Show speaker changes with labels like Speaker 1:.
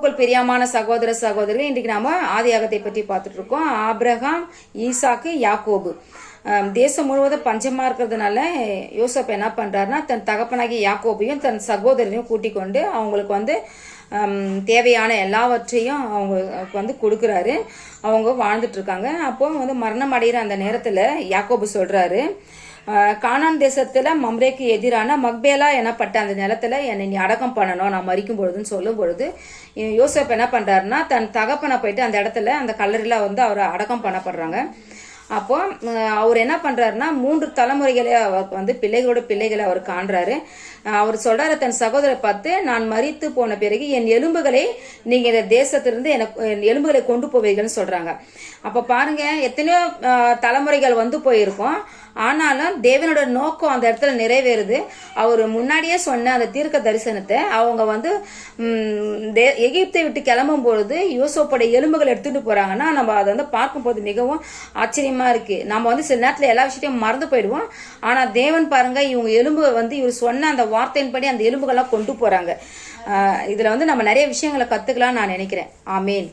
Speaker 1: பிரியமான சகோதர சகோதரிகள், இன்றைக்கு நாம ஆதியாகத்தை பற்றி பார்த்துட்டு இருக்கோம். ஆபிரகாம், ஈசாக்கு, யாக்கோபு. தேசம் முழுவதும் பஞ்சமா இருக்கிறதுனால யோசப் என்ன பண்றாருன்னா தன் தகப்பனாகிய யாக்கோபையும் தன் சகோதரனையும் கூட்டிக் கொண்டு அவங்களுக்கு தேவையான எல்லாவற்றையும் அவங்களுக்கு கொடுக்குறாரு. அவங்க வாழ்ந்துட்டு இருக்காங்க. அப்போ மரணம் அடைகிற அந்த நேரத்துல யாக்கோபு சொல்றாரு, கானான் தேசத்துல மம்ரேக்கு எதிரான மக்பேலா எனப்பட்ட அந்த நிலத்துல என்னை நீ அடக்கம் பண்ணணும் நான் மறிக்கும் பொழுதுன்னு சொல்லும் பொழுது யோசப் என்ன பண்றாருன்னா தன் தகப்பனை போயிட்டு அந்த இடத்துல அந்த கல்லறையில அவரை அடக்கம் பண்ணப்படுறாங்க. அப்போ அவர் என்ன பண்றாருன்னா 3 தலைமுறைகளை அவருக்கு பிள்ளைகளோட பிள்ளைகளை அவர் காண்றாரு. அவர் சொல்றாரு தன் சகோதரரை பார்த்து, நான் மரித்து போன பிறகு என் எலும்புகளை நீங்க இந்த தேசத்திலிருந்து எனக்கு எலும்புகளை கொண்டு போவீங்கன்னு சொல்றாங்க. அப்ப பாருங்க, எத்தனையோ தலைமுறைகள் போயிருக்கோம். ஆனாலும் தேவனோட நோக்கம் அந்த இடத்துல நிறைவேறுது. அவர் முன்னாடியே சொன்ன அந்த தீர்க்க தரிசனத்தை அவங்க எகிப்தை விட்டு கிளம்பும் பொழுது யோசேப்போட எலும்புகள் எடுத்துட்டு போறாங்கன்னா நம்ம அதை பார்க்கும்போது மிகவும் ஆச்சரியமா இருக்கு. நம்ம சில நேரத்துல எல்லா விஷயத்தையும் மறந்து போயிடுவோம். ஆனா தேவன் பாருங்க, இவங்க எலும்பு இவர் சொன்ன அந்த வார்த்தையின்படி அந்த எலும்புகள்லாம் கொண்டு போறாங்க. இதுல நம்ம நிறைய விஷயங்களை கத்துக்கலாம் நான் நினைக்கிறேன். ஆமேன்.